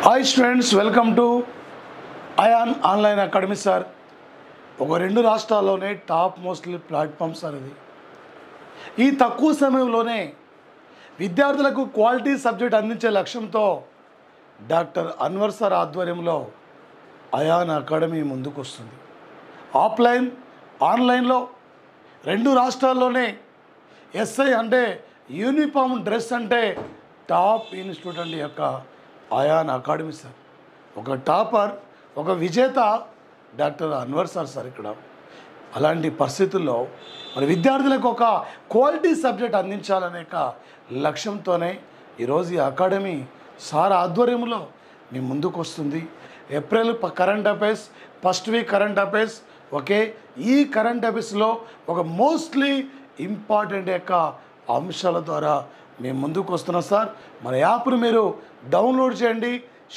Hi students, welcome to Ayan online academy sir. ఒక రెండు రాష్ట్రాల్లోనే టాప్ మోస్ట్లీ ప్లాట్ఫామ్ సార్ ఇది. ఈ తక్కువ సమయంలోనే విద్యార్థులకు క్వాలిటీ సబ్జెక్ట్ అందించే లక్ష్యంతో డాక్టర్ అన్వర్ సార్ ఆధ్వర్యంలో అయాన్ అకాడమీ ముందుకు వస్తుంది. ఆఫ్లైన్ ఆన్లైన్లో రెండు రాష్ట్రాల్లోనే ఎస్ఐ అంటే యూనిఫామ్ డ్రెస్ అంటే టాప్ ఇన్స్టిట్యూట్ అండి యొక్క అయాన్ అకాడమీ సార్. ఒక టాపర్, ఒక విజేత డాక్టర్ అన్వర్ సార్ ఇక్కడ. అలాంటి పరిస్థితుల్లో మరి విద్యార్థులకు ఒక క్వాలిటీ సబ్జెక్ట్ అందించాలనే లక్ష్యంతోనే ఈరోజు ఈ అకాడమీ సార్ ఆధ్వర్యంలో మీ ముందుకు వస్తుంది. April current affairs, first week current affairs, okay. ఈ కరెంట్ అఫైర్స్లో ఒక మోస్ట్లీ ఇంపార్టెంట్ యొక్క అంశాల ద్వారా మేము ముందుకు వస్తున్నాం సార్. మన యాప్ను మీరు డౌన్లోడ్ చేయండి,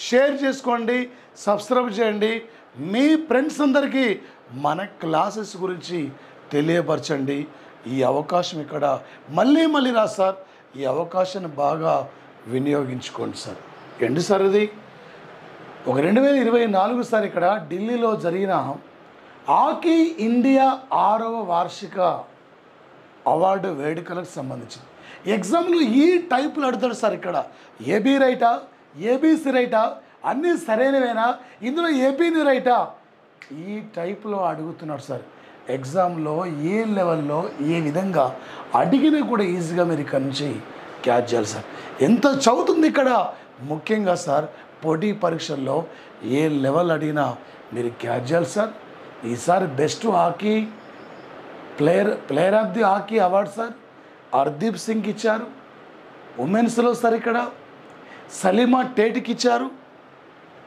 షేర్ చేసుకోండి, సబ్స్క్రైబ్ చేయండి. మీ ఫ్రెండ్స్ అందరికీ మన క్లాసెస్ గురించి తెలియపరచండి. ఈ అవకాశం ఇక్కడ మళ్ళీ రా సార్. ఈ అవకాశాన్ని బాగా వినియోగించుకోండి సార్. ఏంటి సార్ ఇది? ఒక 2024 సార్ ఇక్కడ ఢిల్లీలో జరిగిన హాకీ ఇండియా 6వ వార్షిక అవార్డు వేడుకలకు సంబంధించింది. ఎగ్జామ్లు ఈ టైపులు అడుగుతాడు సార్. ఇక్కడ ఏబీ రైటా, ఏబీసీ రైటా, అన్నీ సరైనవేనా, ఇందులో ఏబీని రైటా, ఈ టైపులో అడుగుతున్నాడు సార్. ఎగ్జామ్లో ఏ లెవెల్లో ఏ విధంగా అడిగినా కూడా ఈజీగా మీరు ఇక్కడ నుంచి క్యాచ్ చేయాలి సార్. ఎంత చదువుతుంది ఇక్కడ ముఖ్యంగా సార్, పోటీ పరీక్షల్లో ఏ లెవెల్ అడిగినా మీరు క్యాచ్ చేయాలి సార్. ఈసారి best hockey player of the hockey award sir Hardeep సింగ్కి ఇచ్చారు. ఉమెన్స్లో సార్ ఇక్కడ సలీమా టేట్కి ఇచ్చారు.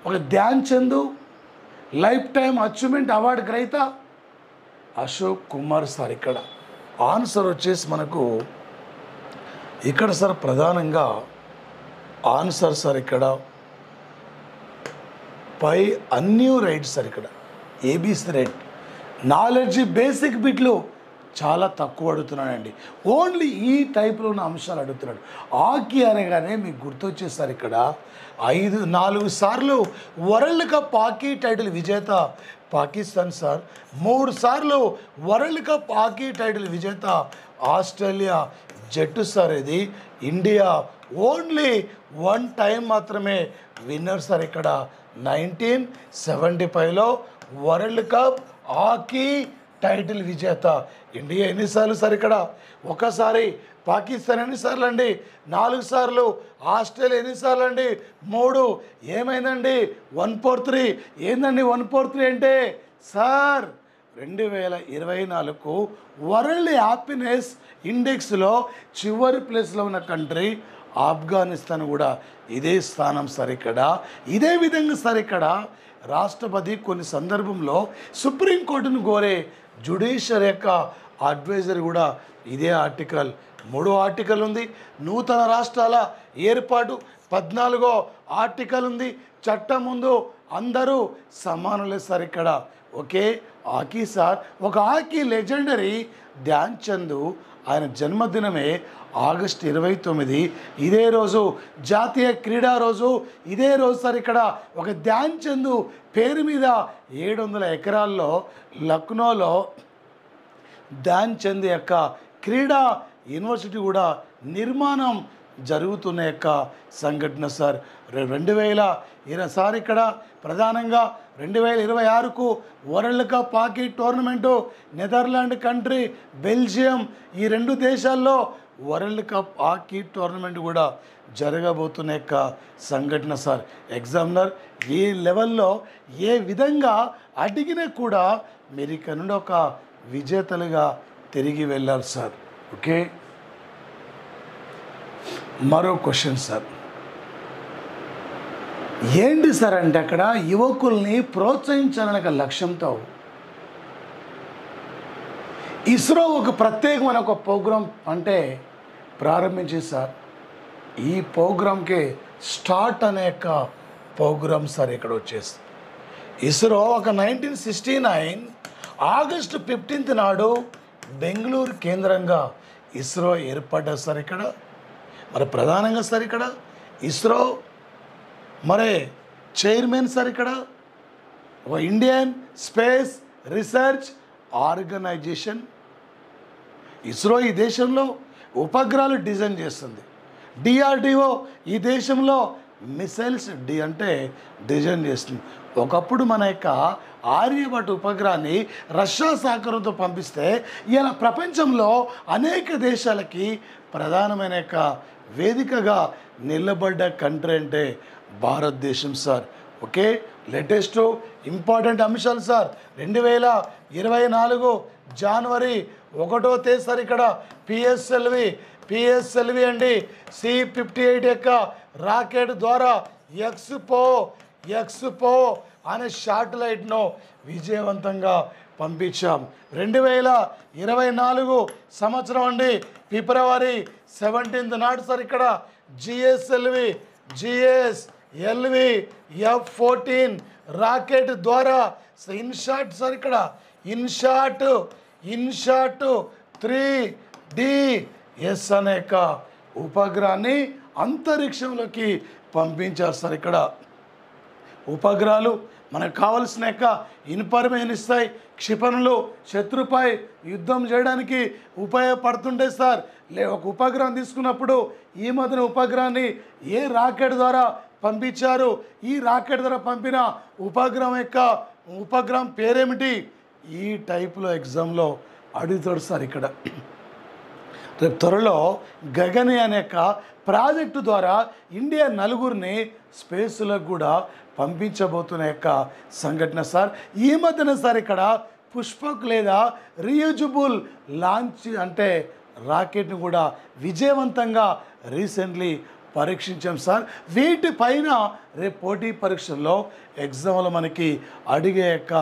ఒక Dhyan Chand lifetime achievement award గ్రహీత అశోక్ కుమార్ సార్. ఇక్కడ ఆన్సర్ వచ్చేసి మనకు ఇక్కడ సార్ ప్రధానంగా ఆన్సర్ సార్ ఇక్కడ పై అన్నీ రైట్ సార్. ఇక్కడ ఏబీసీ రైట్. నాలెడ్జ్ బేసిక్ బిట్లు చాలా తక్కువ అడుగుతున్నాడండి. ఓన్లీ ఈ టైప్లో ఉన్న అంశాలు అడుగుతున్నాడు. హాకీ అనగానే మీకు గుర్తొచ్చేసారు ఇక్కడ 4 సార్లు వరల్డ్ కప్ హాకీ టైటిల్ విజేత పాకిస్తాన్ సార్. 3 సార్లు వరల్డ్ కప్ హాకీ టైటిల్ విజేత ఆస్ట్రేలియా జట్టు సార్. ఇది ఇండియా ఓన్లీ 1 టైం మాత్రమే విన్నర్ సార్. ఇక్కడ 1975లో వరల్డ్ కప్ హాకీ టైటిల్ విజేత ఇండియా. ఎన్నిసార్లు సార్ ఇక్కడ? ఒకసారి. పాకిస్తాన్ ఎన్నిసార్లు అండి? 4 సార్లు. ఆస్ట్రేలియా ఎన్నిసార్లు అండి? 3. ఏమైందండి? 143. ఏందండి 143 అంటే సార్ 2024 వరల్డ్ హ్యాపీనెస్ ఇండెక్స్లో చివరి ప్లేస్లో ఉన్న కంట్రీ ఆఫ్ఘనిస్తాన్ కూడా ఇదే స్థానం సార్. ఇక్కడ ఇదే విధంగా సార్ ఇక్కడ రాష్ట్రపతి కొన్ని సందర్భంలో సుప్రీంకోర్టును కోరే జ్యుడిషియరీ యొక్క అడ్వైజర్ కూడా ఇదే ఆర్టికల్ 3వ ఆర్టికల్ ఉంది. నూతన రాష్ట్రాల ఏర్పాటు 14వ ఆర్టికల్ ఉంది. చట్టం ముందు అందరూ సమానులే సార్. ఇక్కడ ఓకే. హాకీ సార్ ఒక హాకీ లెజెండరీ ధ్యాన్ చంద్ ఆయన జన్మదినమే ఆగస్టు 29. ఇదే రోజు జాతీయ క్రీడా రోజు. ఇదే రోజు సార్ ఇక్కడ ఒక ధ్యాన్ చంద్ పేరు మీద 700 ఎకరాల్లో లక్నోలో ధ్యాన్ చంద్ యొక్క క్రీడా యూనివర్సిటీ కూడా నిర్మాణం జరుగుతున్న యొక్క సంఘటన సార్. 2020 సార్ ఇక్కడ ప్రధానంగా 2026కు world cup hockey tournament Netherland country, Belgium ఈ 2 దేశాల్లో వరల్డ్ కప్ హాకీ టోర్నమెంట్ కూడా జరగబోతున్న యొక్క సంఘటన సార్. ఎగ్జామినర్ ఏ లెవెల్లో ఏ విధంగా అడిగినా కూడా మీరు ఇక్కడ నుండి ఒక విజేతలుగా తిరిగి వెళ్ళాలి సార్. ఓకే. మరో క్వశ్చన్ సార్. ఏంటి సార్ అంటే అక్కడ యువకుల్ని ప్రోత్సహించాలనే లక్ష్యంతో ఇస్రో ఒక ప్రత్యేకమైన ఒక ప్రోగ్రాం అంటే ప్రారంభించింది సార్. ఈ ప్రోగ్రాంకి స్టార్ట్ అనే యొక్క ప్రోగ్రాం సార్ ఇక్కడ వచ్చేసి ఇస్రో ఒక 1969 ఆగస్టు 15 నాడు బెంగళూరు కేంద్రంగా ఇస్రో ఏర్పడ్డారు సార్. ఇక్కడ మరి ప్రధానంగా సార్ ఇక్కడ ఇస్రో మరి చైర్మన్ సార్ ఇక్కడ ఒక Indian space research organisation. ISRO ఈ దేశంలో ఉపగ్రహాలు డిజైన్ చేస్తుంది. డిఆర్డిఓ ఈ దేశంలో మిసైల్స్ అంటే డిజైన్ చేస్తుంది. ఒకప్పుడు మన యొక్క ఆర్యభట్ ఉపగ్రహాన్ని రష్యా సహకారంతో పంపిస్తే ఇలా ప్రపంచంలో అనేక దేశాలకి ప్రధానమైన యొక్క వేదికగా నిలబడ్డ కంట్రీ అంటే భారతదేశం సార్. ఓకే, లేటెస్ట్ ఇంపార్టెంట్ అంశాలు సార్. 2024 జనవరి 1వ తేదీ సార్ ఇక్కడ పిఎస్ఎల్వి అండి C-58 యొక్క రాకెట్ ద్వారా ఎక్స్పో అనే శాటిలైట్ను విజయవంతంగా పంపించాం. 2024 సంవత్సరం అండి ఫిబ్రవరి 17 నాడు సార్ ఇక్కడ జిఎస్ఎల్వి F-14 రాకెట్ ద్వారా ఇన్షాట్ సార్ ఇక్కడ ఇన్షాట్ 3DS అనేక ఉపగ్రహాన్ని అంతరిక్షంలోకి పంపించారు సార్. ఇక్కడ ఉపగ్రహాలు మనకు కావలసిన యొక్క ఇన్ఫర్మేషన్ ఇస్తాయి. క్షిపణులు శత్రుపై యుద్ధం చేయడానికి ఉపయోగపడుతుండే సార్. ఒక ఉపగ్రహం తీసుకున్నప్పుడు ఈ మధ్యన ఉపగ్రహాన్ని ఏ రాకెట్ ద్వారా పంపించారు, ఈ రాకెట్ ద్వారా పంపిన ఉపగ్రహం పేరేమిటి, ఈ టైప్లో ఎగ్జామ్లో అడుగుతాడు సార్. ఇక్కడ రేపు త్వరలో గగని అనే ప్రాజెక్టు ద్వారా ఇండియా 4 స్పేస్లకు కూడా పంపించబోతున్న యొక్క సంఘటన సార్. ఈ మధ్యన సార్ ఇక్కడ పుష్పక్ లేదా రీయూజబుల్ లాంచ్ అంటే రాకెట్ను కూడా విజయవంతంగా రీసెంట్లీ పరీక్షించాం సార్. వీటిపైన రేపు పోటీ పరీక్షల్లో ఎగ్జామ్లో మనకి అడిగే యొక్క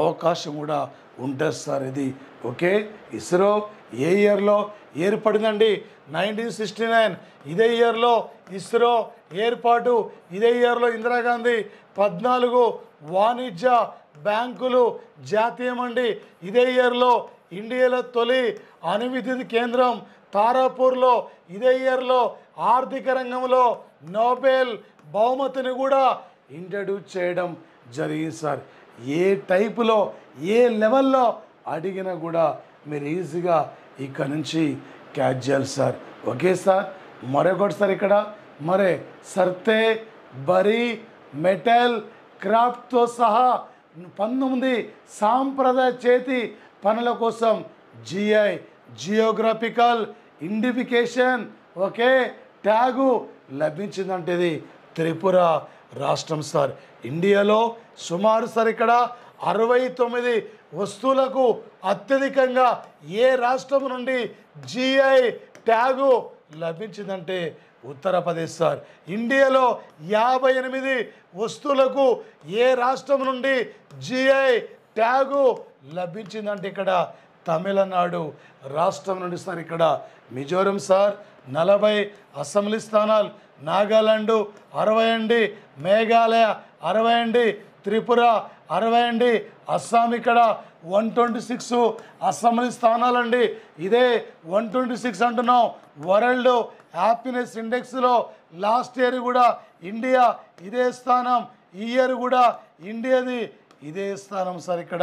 అవకాశం కూడా ఉంటుంది సార్. ఇది ఓకే. ఇస్రో ఏ ఇయర్లో ఏర్పడిందండి? 1969. ఇదే ఇయర్లో ఇస్రో ఏర్పాటు. ఇదే ఇయర్లో ఇందిరాగాంధీ 14 వాణిజ్య బ్యాంకులు జాతీయం అండి. ఇదే ఇయర్లో ఇండియాలో తొలి అణువిద్యుత్ కేంద్రం తారాపూర్లో. ఇదే ఇయర్లో ఆర్థిక రంగంలో నోబెల్ బహుమతిని కూడా ఇంట్రడ్యూస్ చేయడం జరిగింది సార్. ఏ టైపులో ఏ లెవెల్లో అడిగినా కూడా మీరు ఈజీగా ఇక్కడ నుంచి క్యాచ్ చేయాలి సార్. Okay sir. మరొకటి సార్ ఇక్కడ సర్తే బరీ మెటల్ క్రాఫ్ట్తో సహా 19 సాంప్రదాయ చేతి పనుల కోసం జియోగ్రఫికల్ ఐడెంటిఫికేషన్ ట్యాగు లభించిందంటే ఇది త్రిపుర రాష్ట్రం సార్. ఇండియాలో సుమారు సార్ ఇక్కడ 69 వస్తువులకు అత్యధికంగా ఏ రాష్ట్రం నుండి జిఐ ట్యాగు లభించిందంటే ఉత్తరప్రదేశ్ సార్. ఇండియాలో 58 వస్తువులకు ఏ రాష్ట్రం నుండి జిఐ ట్యాగు లభించిందంటే ఇక్కడ తమిళనాడు రాష్ట్రం నుండి సార్. ఇక్కడ మిజోరం సార్ 40 అసెంబ్లీ స్థానాలు, నాగాలాండ్ 60, మేఘాలయ 60, త్రిపుర 60, అస్సాం ఇక్కడ 126 అసెంబ్లీ స్థానాలండి. ఇదే 126 అంటున్నాం. వరల్డ్ హ్యాపీనెస్ ఇండెక్స్లో లాస్ట్ ఇయర్ కూడా ఇండియా ఇదే స్థానం, ఈ ఇయర్ కూడా ఇండియాది ఇదే స్థానం సార్. ఇక్కడ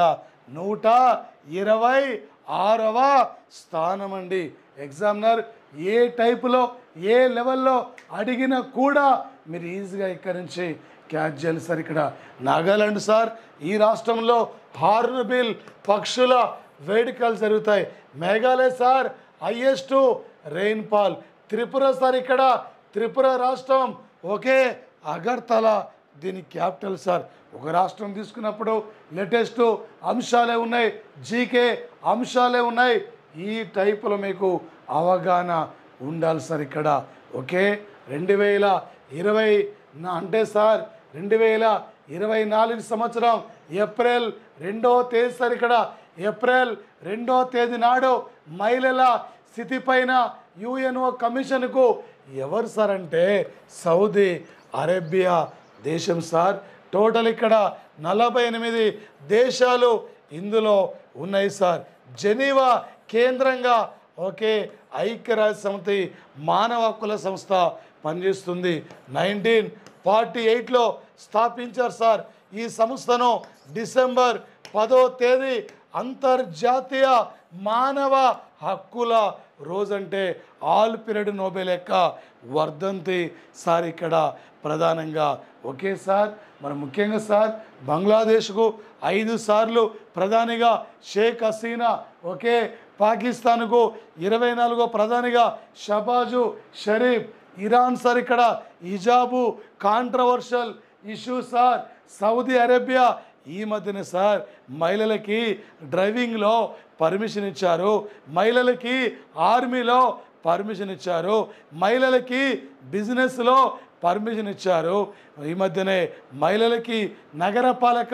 126వ స్థానం అండి. ఎగ్జామినర్ ఏ టైపులో ఏ లెవెల్లో అడిగినా కూడా మీరు ఈజీగా ఇక్కడి నుంచి క్యాచ్ చేయాలి సార్. ఇక్కడ నాగాలాండ్ సార్, ఈ రాష్ట్రంలో హార్న్బిల్ పక్షుల వేడుకలు జరుగుతాయి. Meghalaya sir highest rainfall. Tripura sir ఇక్కడ త్రిపుర రాష్ట్రం అగర్తల దీని క్యాపిటల్ సార్. ఒక రాష్ట్రం తీసుకున్నప్పుడు లేటెస్ట్ అంశాలే ఉన్నాయి, జీకే అంశాలే ఉన్నాయి. ఈ టైపులో మీకు అవగాహన ఉండాలి సార్. ఇక్కడ 2020 అంటే సార్ 2024 సంవత్సరం ఏప్రిల్ 2వ తేదీ సార్. ఇక్కడ ఏప్రిల్ 2వ తేదీ నాడు మహిళల స్థితిపైన యుఎన్ఓ కమిషన్కు ఎవరు సార్ అంటే సౌదీ అరేబియా దేశం సార్. టోటల్ ఇక్కడ 48 దేశాలు ఇందులో ఉన్నాయి సార్. జెనీవా కేంద్రంగా ఐక్యరాజ్య సమితి మానవ హక్కుల సంస్థ పనిచేస్తుంది. 19 1948లో స్థాపించారు సార్. ఈ సంస్థను డిసెంబర్ 10వ తేదీ అంతర్జాతీయ మానవ హక్కుల రోజంటే ఆల్ పీరియడ్ నోబెల్ యొక్క వర్ధంతి సార్ ఇక్కడ ప్రధానంగా. ఓకే సార్, మరి ముఖ్యంగా సార్ బంగ్లాదేశ్కు 5 సార్లు ప్రధానిగా షేక్ హసీనా, ఓకే, పాకిస్తాన్కు 24వ ప్రధానిగా షబాజు షరీఫ్, ఇరాన్ సార్ ఇక్కడ హిజాబు controversial issue sir, Saudi Arabia ఈ మధ్యనే సార్ మహిళలకి డ్రైవింగ్లో పర్మిషన్ ఇచ్చారు, మహిళలకి ఆర్మీలో పర్మిషన్ ఇచ్చారు, మహిళలకి బిజినెస్లో పర్మిషన్ ఇచ్చారు. ఈ మధ్యనే మహిళలకి నగరపాలక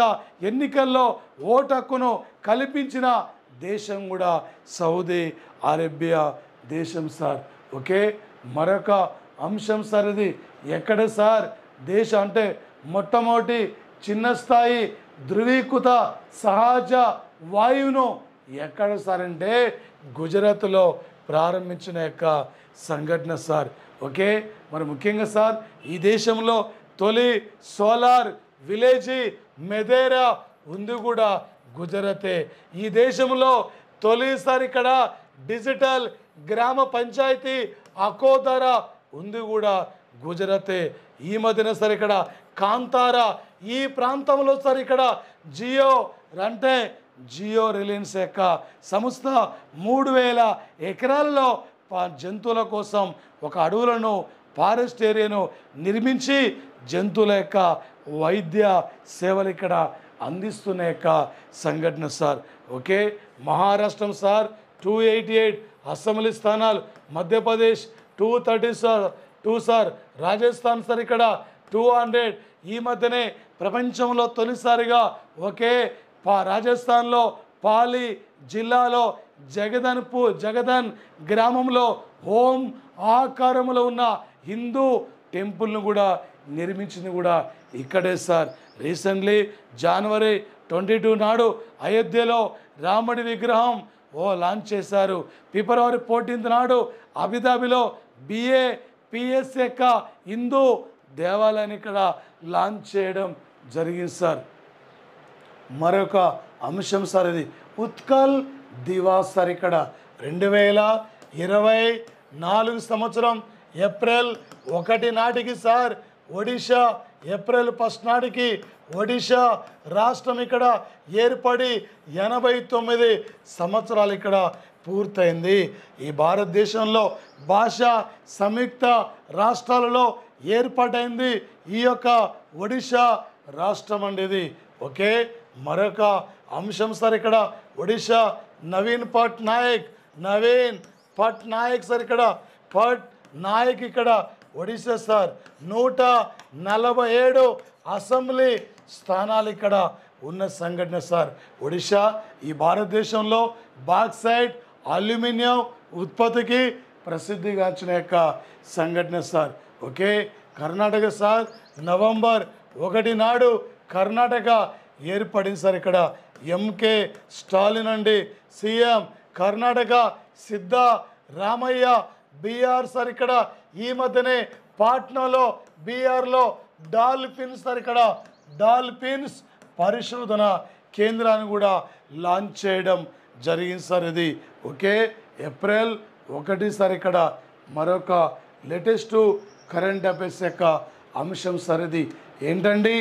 ఎన్నికల్లో ఓటు హక్కును కల్పించిన దేశం కూడా సౌదీ అరేబియా దేశం సార్. ఓకే, మరొక అంశం సార్ ఇది. ఎక్కడ సార్ దేశం అంటే మొట్టమొదటి చిన్న స్థాయి ధృవీకృత సహజ వాయువును ఎక్కడ సార్ అంటే గుజరాత్లో ప్రారంభించిన యొక్క సంఘటన సార్. ఓకే, మరి ముఖ్యంగా సార్ ఈ దేశంలో తొలి సోలార్ విలేజ్ మెదేరా ఉంది కూడా గుజరాతే. ఈ దేశంలో తొలిసారి ఇక్కడ డిజిటల్ గ్రామ పంచాయతీ అకోదరా ఉంది కూడా గుజరాతే. ఈ మధ్యన సార్ ఇక్కడ కాంతారా ఈ ప్రాంతంలో సార్ ఇక్కడ జియో అంటే జియో రిలయన్స్ యొక్క సంస్థ 3000 ఎకరాలలో జంతువుల కోసం ఒక అడవులను ఫారెస్ట్ ఏరియాను నిర్మించి జంతువుల యొక్క వైద్య సేవలు ఇక్కడ అందిస్తున్న యొక్క సంఘటన సార్. ఓకే, మహారాష్ట్రం సార్ 288 అసెంబ్లీ స్థానాలు, మధ్యప్రదేశ్ 232 సార్, రాజస్థాన్ సార్ ఇక్కడ 200. ఈ మధ్యనే ప్రపంచంలో తొలిసారిగా ఒకే రాజస్థాన్లో పాలి జిల్లాలో జగదన్ గ్రామంలో ఓం ఆకారంలో ఉన్న హిందూ టెంపుల్ను కూడా నిర్మించింది కూడా ఇక్కడే సార్. రీసెంట్లీ జనవరి 22 నాడు అయోధ్యలో రాముడి విగ్రహం లాంచ్ చేశారు. ఫిబ్రవరి 14 నాడు అబుదాబిలో BAPS యొక్క హిందూ దేవాలయాన్ని ఇక్కడ లాంచ్ చేయడం జరిగింది సార్. మరొక అంశం సార్ ఇది ఉత్కల్ దివాస్ సార్. ఇక్కడ 2024 సంవత్సరం ఏప్రిల్ 1 నాటికి సార్ ఒడిషా ఏప్రిల్ 1 నాటికి ఒడిషా రాష్ట్రం ఇక్కడ ఏర్పడి 89 సంవత్సరాలు ఇక్కడ పూర్తయింది. ఈ భారతదేశంలో భాషా సంయుక్త రాష్ట్రాలలో ఏర్పాటైంది ఈ యొక్క ఒడిషా రాష్ట్రం అండి ఇది. ఓకే, మరొక అంశం సార్ ఇక్కడ ఒడిషా నవీన్ పట్నాయక్ సార్ ఇక్కడ పట్నాయక్ ఇక్కడ ఒడిశా సార్ 147 అసెంబ్లీ స్థానాలు ఇక్కడ ఉన్న సంఘటన సార్. ఒడిశా ఈ భారతదేశంలో బాక్సైట్ అల్యూమినియం ఉత్పత్తికి ప్రసిద్ధిగాంచిన యొక్క సంఘటన sir. Okay, Karnataka sir November 1 నాడు కర్ణాటక ఏర్పడింది సార్. ఇక్కడ MK స్టాలిన్ అండి సీఎం, కర్ణాటక సిద్ధరామయ్య బీఆర్ సార్. ఇక్కడ ఈ మధ్యనే పాట్నాలో బీఆర్లో డాల్ఫిన్స్ సార్ ఇక్కడ డాల్ఫిన్స్ పరిశోధన కేంద్రాన్ని కూడా లాంచ్ చేయడం జరిగింది సార్ ఇది. Okay, April 1 sir. ఇక్కడ మరొక లేటెస్ట్ కరెంట్ అఫైర్స్ యొక్క అంశం సార్ ఇది ఏంటండి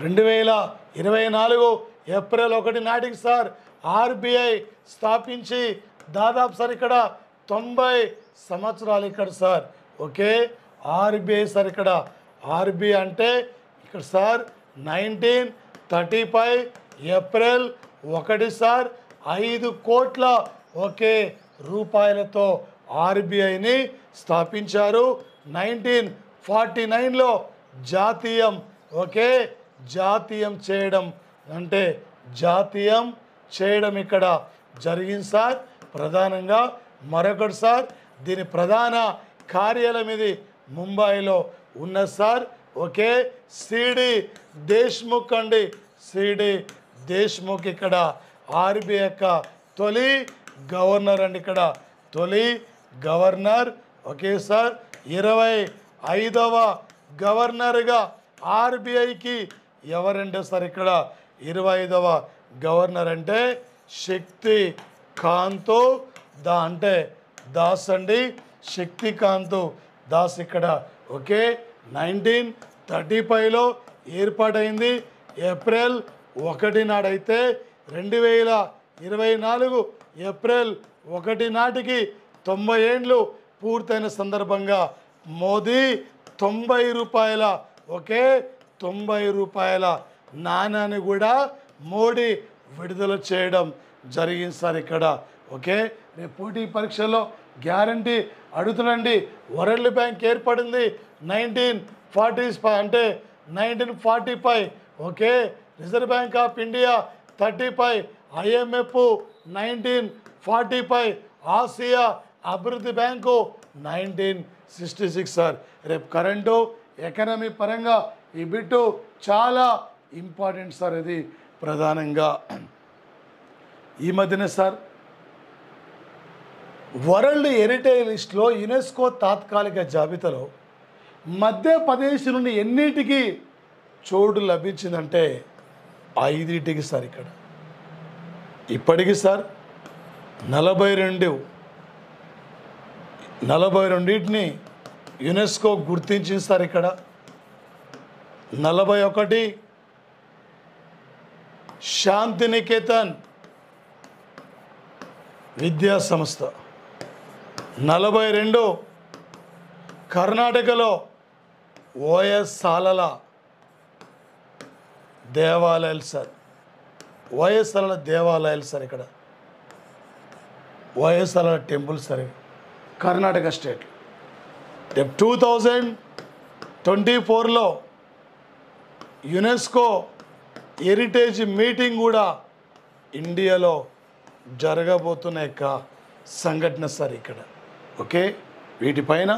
2024 ఏప్రిల్ 1 నాటికి సార్ RBI స్థాపించి దాదాపు సార్ ఇక్కడ 90 సంవత్సరాలు ఇక్కడ సార్. ఓకే, RBI సార్ ఇక్కడ RBI అంటే ఇక్కడ సార్ 1935 ఏప్రిల్ 1 సార్ 5 కోట్ల ఓకే రూపాయలతో RBIని స్థాపించారు. 1949లో జాతీయం ఓకే జాతీయం చేయడం అంటే జాతీయం చేయడం ఇక్కడ జరిగింది సార్ ప్రధానంగా. మరొకటి సార్ దీని ప్రధాన కార్యాలయం ఇది ముంబైలో ఉన్న సార్. ఓకే, సిడి దేశ్ముఖ్ అండి, సిడి దేశ్ముఖ్ ఇక్కడ RBI యొక్క తొలి గవర్నర్ అండి, ఇక్కడ తొలి గవర్నర్. ఓకే సార్ 25వ గవర్నర్గా ఆర్బీఐకి ఎవరంటే సార్ ఇక్కడ 25వ గవర్నర్ అంటే శక్తి కాంత్ అంటే దాస్ అండి, శక్తికాంత్ దాస్ ఇక్కడ. ఓకే, 1935లో ఏర్పాటైంది. ఏప్రిల్ 1 నాడైతే 2024 ఏప్రిల్ 1 నాటికి 90 ఏండ్లు పూర్తయిన సందర్భంగా మోదీ 90 రూపాయల 90 రూపాయల నాణాన్ని కూడా మోడీ విడుదల చేయడం జరిగింది సార్ ఇక్కడ. ఓకే, రేపు పోటీ పరీక్షల్లో గ్యారంటీ అడుగుతుండండి. వరల్డ్ బ్యాంక్ ఏర్పడింది 1945 అంటే 1945. Okay, reserve bank of India 35, IMF 1945, Asia అభివృద్ధి బ్యాంకు 1966 సార్. రేపు కరెంటు ఎకనమీ పరంగా ఈ బిట్టు చాలా ఇంపార్టెంట్ సార్. ఇది ప్రధానంగా ఈ మధ్యనే సార్ వరల్డ్ హెరిటేజ్ లిస్ట్లో యునెస్కో తాత్కాలిక జాబితాలో మధ్యప్రదేశ్ నుండి ఎన్నిటికి చోటు లభించిందంటే 5టికి సార్. ఇక్కడ ఇప్పటికి సార్ 42టిని యునెస్కో గుర్తించింది సార్. ఇక్కడ 41 శాంతినికేతన్ విద్యా సంస్థ, 42 కర్ణాటకలో ఓఎస్ సాలల దేవాలయాలు సార్. ఓఎస్ సాలల దేవాలయాలు సార్. ఇక్కడ ఓఎస్ సాలల టెంపుల్ సార్. కర్ణాటక స్టేట్ 2024లో యునెస్కో హెరిటేజ్ మీటింగ్ కూడా ఇండియాలో జరగబోతున్న యొక్క సంఘటన సార్ ఇక్కడ. ఓకే, వీటిపైన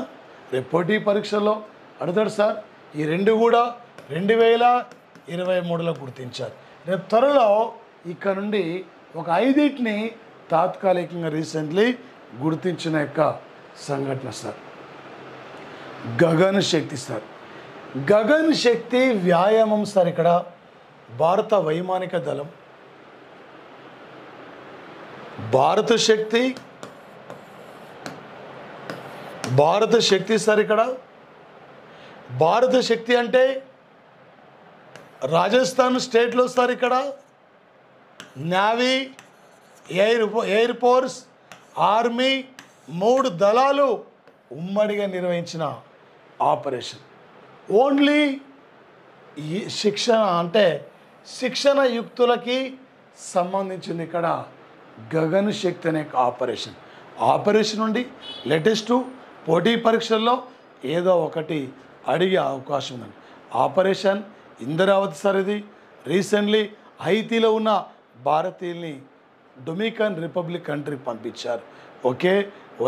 రేపు పోటీ పరీక్షల్లో అడుగుతాడు సార్. ఈ రెండు కూడా 2023లో గుర్తించారు. రేపు త్వరలో ఇక్కడ నుండి ఒక 5టిని తాత్కాలికంగా రీసెంట్లీ గుర్తించిన యొక్క సంఘటన సార్. గగన్ శక్తి సార్. గగన్ శక్తి వ్యాయామం సార్. ఇక్కడ భారత వైమానిక దళం, భారత శక్తి సార్. ఇక్కడ భారత శక్తి అంటే రాజస్థాన్ స్టేట్లో సార్. ఇక్కడ నేవీ, ఎయిర్ ఫోర్స్, ఆర్మీ 3 దళాలు ఉమ్మడిగా నిర్వహించిన ఆపరేషన్. ఓన్లీ శిక్షణ అంటే శిక్షణ యుక్తులకి సంబంధించింది ఇక్కడ గగన్ శక్తి అనే ఆపరేషన్ నుండి లేటెస్ట్ పోటీ పరీక్షల్లో ఏదో ఒకటి అడిగే అవకాశం ఉందండి. Operation Indravati sir. ఇది రీసెంట్లీ హైతీలో ఉన్న భారతీయుల్ని డొమినికన్ రిపబ్లిక్ కంట్రీ పంపించారు. ఓకే,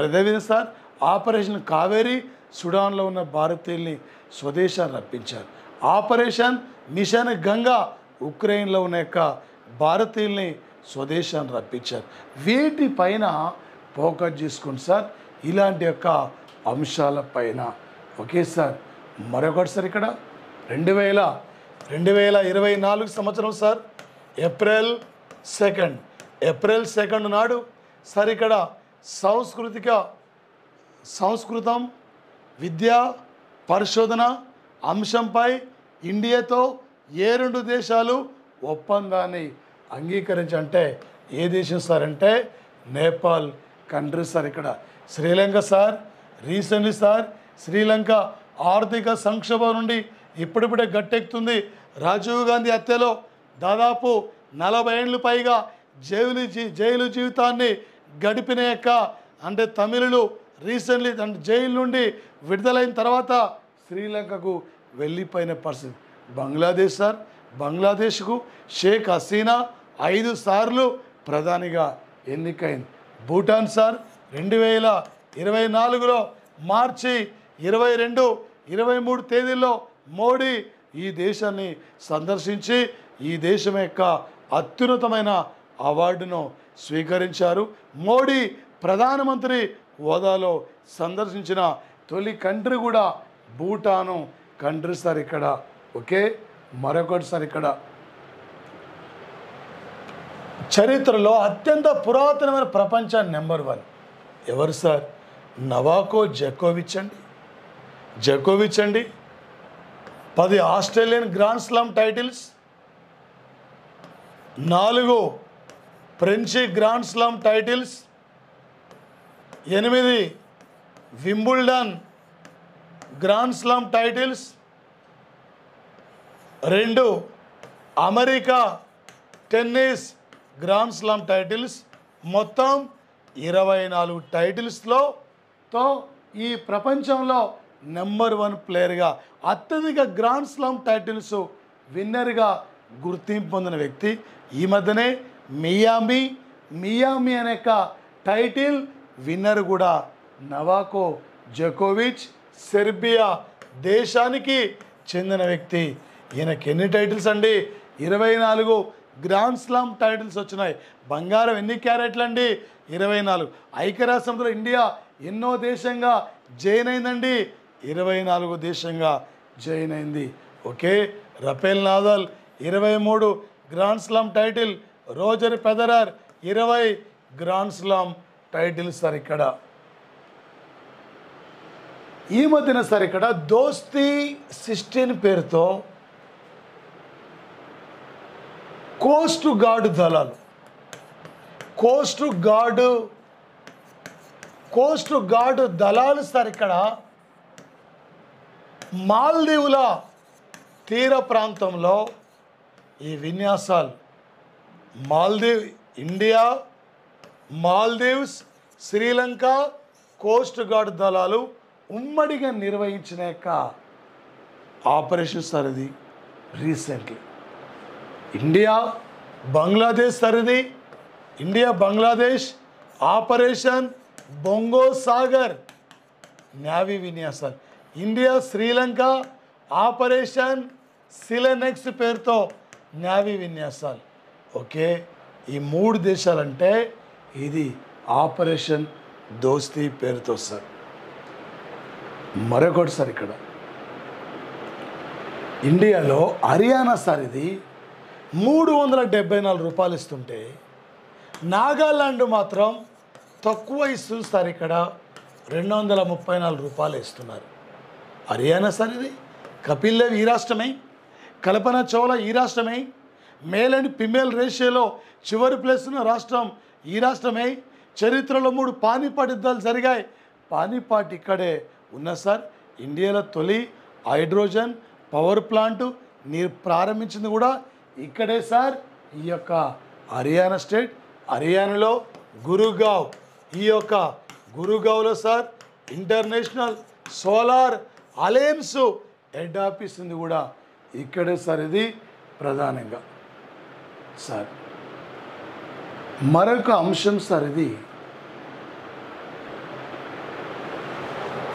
అదేవిధంగా సార్ ఆపరేషన్ కావేరీ సుడాన్లో ఉన్న భారతీయుల్ని స్వదేశాన్ని రప్పించారు. ఆపరేషన్ మిషన్ గంగా ఉక్రెయిన్లో ఉన్న యొక్క భారతీయుల్ని స్వదేశాన్ని రప్పించారు. వీటిపైన ఫోకస్ చేసుకోండి సార్, ఇలాంటి యొక్క అంశాలపైన. ఓకే సార్, మరొకటి సార్ ఇక్కడ 2024 సంవత్సరం సార్ ఏప్రిల్ 2 నాడు సార్ ఇక్కడ సంస్కృతం విద్యా పరిశోధన అంశంపై ఇండియాతో ఏ 2 దేశాలు ఒప్పందాన్ని అంగీకరించంటే ఏ దేశం సార్ అంటే నేపాల్ కంట్రీ సార్. ఇక్కడ Sri Lanka sir. Recently sir Sri Lanka ఆర్థిక సంక్షోభం నుండి ఇప్పుడిప్పుడే గట్టెక్కుతుంది. రాజీవ్ గాంధీ హత్యలో దాదాపు 40 ఏళ్ళు పైగా జైలు జీవితాన్ని గడిపిన యొక్క అంటే తమిళులు రీసెంట్లీ జైలు నుండి విడుదలైన తర్వాత శ్రీలంకకు వెళ్ళిపోయిన పరిస్థితి. బంగ్లాదేశ్ సార్. బంగ్లాదేశ్కు షేక్ హసీనా 5 సార్లు ప్రధానిగా ఎన్నికైంది. భూటాన్ సార్ 2024లో మార్చి 22, 23 తేదీల్లో మోడీ ఈ దేశాన్ని సందర్శించి ఈ దేశం యొక్క అత్యున్నతమైన అవార్డును స్వీకరించారు. మోడీ ప్రధానమంత్రి హోదాలో సందర్శించిన తొలి కంట్రీ కూడా భూటాను కంట్రీ సార్ ఇక్కడ. ఓకే, మరొకటి సార్ ఇక్కడ చరిత్రలో అత్యంత పురాతనమైన ప్రపంచ నెంబర్ 1 ఎవరు సార్? నవాకో జకోవిచ్ అండి. జకోవిచ్ అండి. 10 Australian grand slam titles, 4 French grand slam titles, 8 Wimbledon grand slam titles, 2 America tennis grand slam titles, మొత్తం 24 టైటిల్స్తో ఈ ప్రపంచంలో నెంబర్ 1 ప్లేయర్గా అత్యధిక గ్రాండ్ స్లామ్ టైటిల్స్ విన్నర్గా గుర్తింపు పొందిన వ్యక్తి. ఈ మధ్యనే మియామి అనే టైటిల్ విన్నర్ కూడా నవాకో జకోవిచ్, సెర్బియా దేశానికి చెందిన వ్యక్తి. ఈయనకి ఎన్ని టైటిల్స్ అండి? 24 గ్రాండ్ స్లామ్ టైటిల్స్ వచ్చినాయి. బంగారం ఎన్ని క్యారెట్లు అండి? 24. ఐక్యరాష్ట్రంలో ఇండియా ఎన్నో దేశంగా జాయిన్ అయిందండి? 24 దేశంగా జాయిన్ అయింది. Okay, Rafale Nadal 23 grand slam title, Roger Federer 20 grand slam titles sir ఇక్కడ. ఈ మధ్యన సార్ ఇక్కడ దోస్తీ 16 పేరుతో కోస్ట్ గార్డ్ దళాలు, కోస్ట్ గార్డ్ దళాలు సార్ ఇక్కడ మాల్దీవుల తీర ప్రాంతంలో ఈ విన్యాసాలు India, Maldives, Sri Lanka coast guard దళాలు ఉమ్మడిగా నిర్వహించిన ఆపరేషన్ సార్ ఇది. రీసెంట్లీ ఇండియా బంగ్లాదేశ్ సార్ ఇది. India Bangladesh operation Bongo Sagar navy విన్యాసాలు, ఇండియా శ్రీలంక ఆపరేషన్ సిలెనెక్స్ పేరుతో నేవీ విన్యాసాలు. ఓకే, ఈ 3 దేశాలంటే ఇది ఆపరేషన్ దోస్తీ పేరుతో సార్. మరొకటి సార్ ఇక్కడ ఇండియాలో హర్యానా సార్ ఇది 374 రూపాయలు ఇస్తుంటే నాగాలాండ్ మాత్రం తక్కువ ఇస్తుంది సార్. ఇక్కడ 234 రూపాయలు ఇస్తున్నారు. హర్యానా సార్ ఇది కపిల్ దేవ్ ఈ రాష్ట్రమే, కల్పన చావ్లా ఈ రాష్ట్రమే, మేల్ అండ్ ఫిమేల్ రేషియోలో చివరి ప్లేస్ ఉన్న రాష్ట్రం ఈ రాష్ట్రమే. చరిత్రలో 3 పానిపాట్ యుద్ధాలు జరిగాయి. పానిపాట్ ఇక్కడే ఉన్న సార్. ఇండియాలో తొలి హైడ్రోజన్ పవర్ ప్లాంట్ ప్రారంభించింది కూడా ఇక్కడే సార్. ఈ యొక్క హర్యానా స్టేట్, హర్యానాలో గురుగావ్, ఈ యొక్క గురుగావ్లో sir international solar alliance head office ఉంది కూడా ఇక్కడే సార్. ఇది ప్రధానంగా సార్. మరొక అంశం సార్ ఇది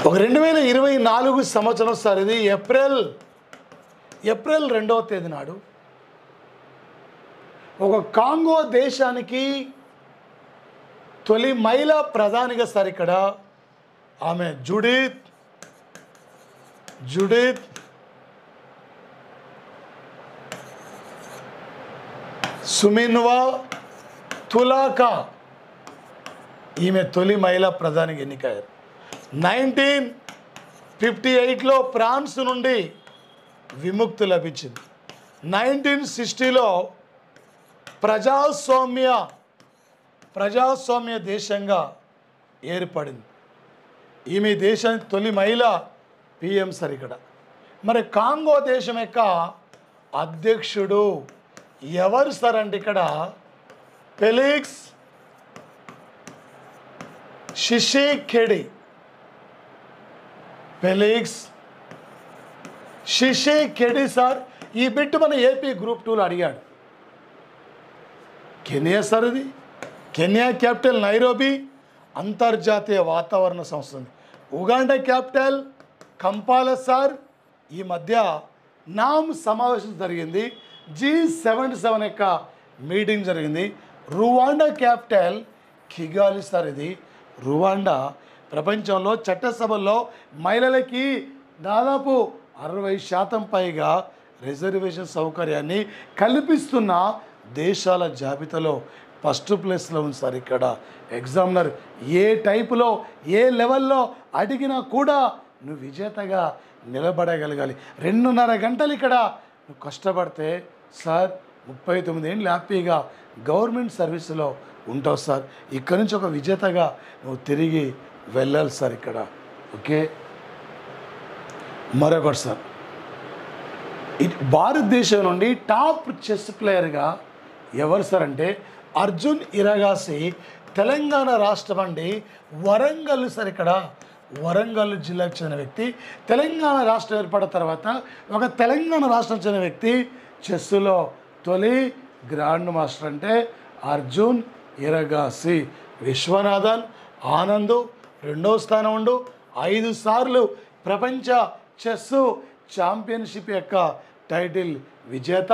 ఒక 2024 సంవత్సరం సార్. ఇది ఏప్రిల్ 2వ తేదీ నాడు ఒక కాంగో దేశానికి తొలి మహిళా ప్రధానిగా సార్ ఇక్కడ ఆమె జుడిత్ సుమిన్వా తులాకా ఈమె తొలి మహిళా ప్రధానిగా ఎన్నికయ్యారు. 1958లో ఫ్రాన్స్ నుండి విముక్తి లభించింది. 1960లో ప్రజాస్వామ్య దేశంగా ఏర్పడింది. ఈమె దేశానికి తొలి మహిళ పిఎం సార్ ఇక్కడ. మరి కాంగో దేశం యొక్క అధ్యక్షుడు ఎవరు సార్ అంటే ఇక్కడ Felix Tshisekedi. Felix Tshisekedi sir. ఈ బిట్ మన ఏపీ గ్రూప్ 2లో అడిగాడు. కెన్యా సార్ ఇది. కెన్యా క్యాపిటల్ నైరోబీ, అంతర్జాతీయ వాతావరణ సంస్థ ఉంది. Uganda capital Kampala sir. ఈ మధ్య నామ్ సమావేశం జరిగింది. G77 యొక్క మీటింగ్ జరిగింది. Rwanda capital Kigali sir. ఇది రువాండా ప్రపంచంలో చట్టసభల్లో మహిళలకి దాదాపు 60% పైగా రిజర్వేషన్ సౌకర్యాన్ని కల్పిస్తున్న దేశాల జాబితాలో ఫస్ట్ ప్లేస్లో ఉంది సార్. ఇక్కడ ఎగ్జామినర్ ఏ టైపులో ఏ లెవెల్లో అడిగినా కూడా నువ్వు విజేతగా నిలబడగలగాలి. 2.5 గంటలు ఇక్కడ నువ్వు కష్టపడితే సార్ 39 ఏళ్ళు హ్యాపీగా గవర్నమెంట్ సర్వీసులో ఉంటావు సార్. ఇక్కడ నుంచి ఒక విజేతగా నువ్వు తిరిగి వెళ్ళాలి సార్ ఇక్కడ. ఓకే, మరొకటి సార్, భారతదేశం నుండి టాప్ చెస్ ప్లేయర్గా ఎవరు సార్ అంటే అర్జున్ ఇరగాసి. తెలంగాణ రాష్ట్రం అండి, వరంగల్ సార్. ఇక్కడ వరంగల్ జిల్లాకు చెందిన వ్యక్తి. తెలంగాణ రాష్ట్రం ఏర్పడిన తర్వాత ఒక తెలంగాణ రాష్ట్రం చెందిన వ్యక్తి చెస్సులో తొలి గ్రాండ్ మాస్టర్ అంటే అర్జున్ ఇరగాసి. విశ్వనాథన్ ఆనంద్ రెండవ స్థానం ఉండు. 5 సార్లు ప్రపంచ చెస్సు ఛాంపియన్షిప్ యొక్క టైటిల్ విజేత.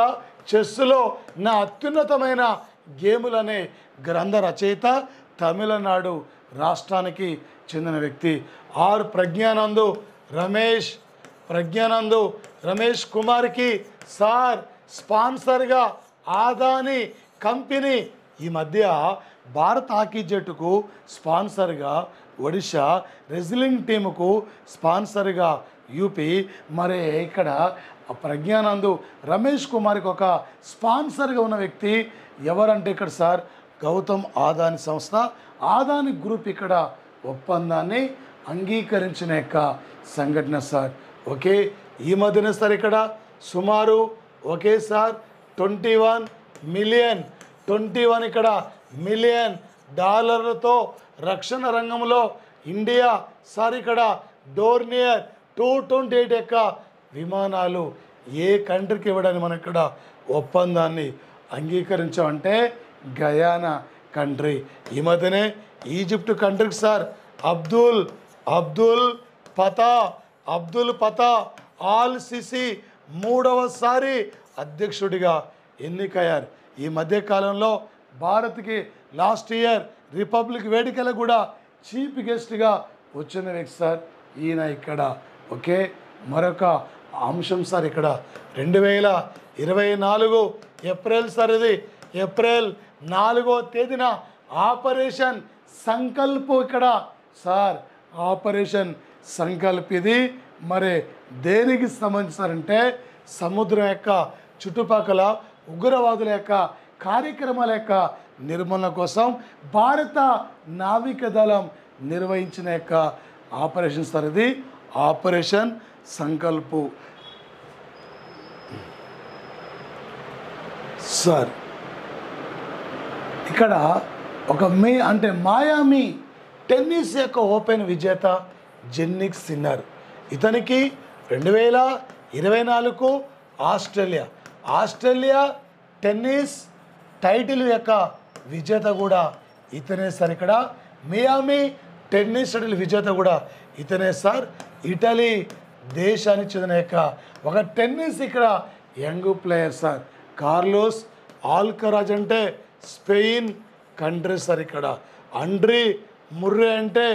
చెస్సులో నా అత్యున్నతమైన గేములనే గ్రంథ రచయిత. తమిళనాడు రాష్ట్రానికి చెందిన వ్యక్తి. ప్రజ్ఞానంద్ రమేష్ కుమార్కి సార్ స్పాన్సర్గా ఆదాని కంపెనీ. ఈ మధ్య భారత హాకీ జట్టుకు స్పాన్సర్గా ఒడిశా, రెజ్లింగ్ టీముకు స్పాన్సర్గా యూపీ. మరి ఇక్కడ ప్రజ్ఞానంద్ రమేష్ కుమార్కి ఒక స్పాన్సర్గా ఉన్న వ్యక్తి ఎవరంటే ఇక్కడ సార్ గౌతమ్ ఆదాని సంస్థ. ఆదాని గ్రూప్ ఇక్కడ ఒప్పందాన్ని అంగీకరించిన యొక్క సంఘటన సార్. ఓకే, ఈ మధ్యన సార్ ఇక్కడ సుమారు ఓకే సార్ 21 ఇక్కడ మిలియన్ డాలర్లతో రక్షణ రంగంలో ఇండియా సార్ ఇక్కడ డోర్నియర్ 228 యొక్క విమానాలు ఏ కంట్రీకి ఇవ్వడానికి మనం ఇక్కడ ఒప్పందాన్ని అంగీకరించామంటే గయానా కంట్రీ. ఈ మధ్యనే ఈజిప్ట్ కంట్రీకి sir Abdul Fattah al Sisi 3వసారి అధ్యక్షుడిగా ఎన్నికయ్యారు. ఈ మధ్యకాలంలో భారత్కి లాస్ట్ ఇయర్ రిపబ్లిక్ వేడుకలకు కూడా చీఫ్ గెస్ట్గా వచ్చిన వ్యక్తి సార్ ఈయన ఇక్కడ. ఓకే, మరొక అంశం సార్ ఇక్కడ 2024 ఏప్రిల్ సార్, ఇది ఏప్రిల్ 4వ తేదీన ఆపరేషన్ సంకల్ప్ ఇక్కడ సార్. ఆపరేషన్ సంకల్ప్ ఇది మరి దేనికి సంబంధించారంటే సముద్రం యొక్క చుట్టుపక్కల ఉగ్రవాదుల యొక్క కార్యక్రమాల యొక్క నిర్మూలన కోసం భారత నావిక దళం నిర్వహించిన యొక్క ఆపరేషన్ సార్ ఇది. Operation Sankalp sir. ఇక్కడ ఒక మాయామి టెన్నిస్ యొక్క ఓపెన్ విజేత జెన్నిక్ సిన్నర్. ఇతనికి 2024 ఆస్ట్రేలియా టెన్నిస్ టైటిల్ యొక్క విజేత కూడా ఇతనే సార్. ఇక్కడ మియామి టెన్నిస్ టైటిల్ విజేత కూడా ఇతనే సార్. ఇటలీ దేశానికి చెందిన యొక్క ఒక టెన్నిస్ ఇక్కడ young player sir. Carlos Alcaraz అంటే స్పెయిన్ కంట్రీ సార్. ఇక్కడ ఆండ్రీ ముర్రే అంటే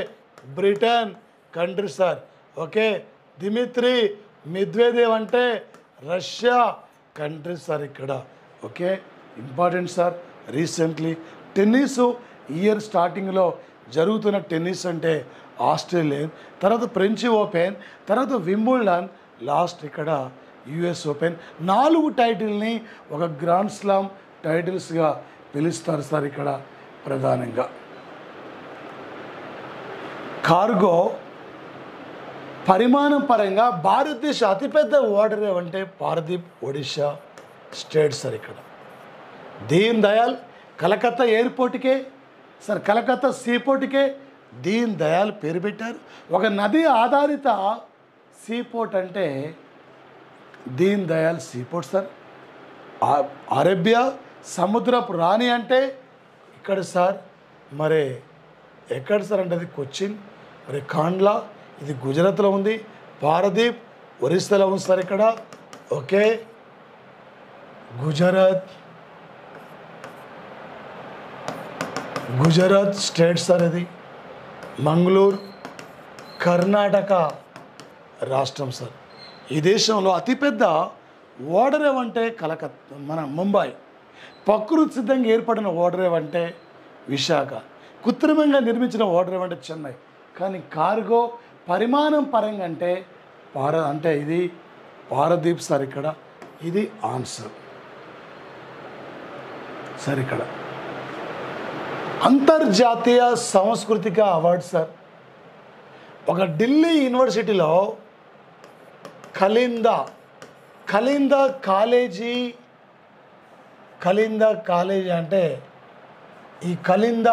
Britain country sir. Okay, Dmitri Medvedev అంటే రష్యా కంట్రీ సార్ ఇక్కడ. Okay, important sir. Recently tennis year స్టార్టింగ్లో జరుగుతున్న టెన్నిస్ అంటే ఆస్ట్రేలియన్, తర్వాత ఫ్రెంచ్ ఓపెన్, తర్వాత వింబుల్డన్, లాస్ట్ ఇక్కడ యుఎస్ ఓపెన్. 4 టైటిల్ని ఒక గ్రాండ్ స్లామ్ టైటిల్స్గా పిలుస్తారు సార్ ఇక్కడ ప్రధానంగా. కార్గో పరిమాణం పరంగా భారతదేశ అతిపెద్ద ఓడర్ అంటే పారదీప్ ఒడిశా స్టేట్ సార్. ఇక్కడ దీన్ దయాల్ కలకత్తా ఎయిర్పోర్ట్కే సార్, కలకత్తా సీపోర్ట్కే దీన్ దయాల్ పేరు పెట్టారు. ఒక నది ఆధారిత సీపోర్ట్ అంటే Deen Dayal seaport sir. Arabia సముద్రపు రాణి అంటే ఇక్కడ సార్. మరి ఎక్కడ సార్ అంటే అది కొచ్చిన్. మరి కాండ్లా ఇది గుజరాత్లో ఉంది. పారదీప్ ఒరిస్సాలో ఉంది సార్ ఇక్కడ. ఓకే, గుజరాత్ స్టేట్ సార్ ఇది. మంగళూరు కర్ణాటక రాష్ట్రం సార్. ఈ దేశంలో అతిపెద్ద ఓడరేవ్ అంటే కలకత్తా, మన ముంబై. ప్రకృతి సిద్ధంగా ఏర్పడిన ఓడరేవ్ అంటే విశాఖ. కృత్రిమంగా నిర్మించిన ఓడరేవ్ అంటే చెన్నై. కానీ కార్గో పరిమాణం పరంగా అంటే ఇది పారదీప్ సార్, ఇక్కడ ఇది ఆన్సర్ సార్. ఇక్కడ అంతర్జాతీయ సాంస్కృతిక అవార్డు సార్. ఒక ఢిల్లీ యూనివర్సిటీలో కళింద కాలేజీ అంటే ఈ కళింద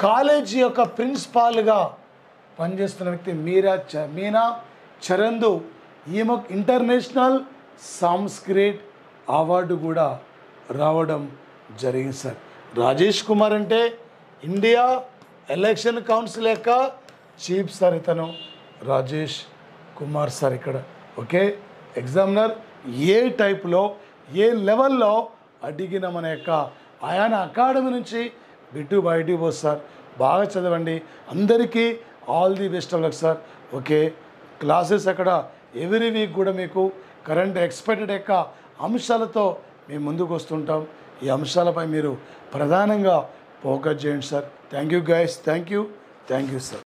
కాలేజీ యొక్క ప్రిన్సిపాల్గా పనిచేస్తున్న వ్యక్తి మీనా చరందు. ఈమెకు ఇంటర్నేషనల్ సంస్కృత్ అవార్డు కూడా రావడం జరిగింది సార్. రాజేష్ కుమార్ అంటే ఇండియా ఎలక్షన్ కౌన్సిల్ యొక్క చీఫ్ సార్. ఇతను రాజేష్ కుమార్ సార్. ఇక్కడ ఓకే, ఎగ్జామినర్ ఏ టైప్లో ఏ లెవెల్లో అడిగిన మన యొక్క అయాన్ అకాడమీ నుంచి బిట్టు బయటికి పోదు సార్. బాగా చదవండి. అందరికీ all the best of luck sir. Okay, classes అక్కడ ఎవ్రీ వీక్ కూడా మీకు కరెంట్ ఎక్స్పెక్టెడ్ యొక్క అంశాలతో మేము ముందుకు వస్తుంటాం. ఈ అంశాలపై మీరు ప్రధానంగా ఫోకస్ చేయండి sir. Thank you guys, thank you sir.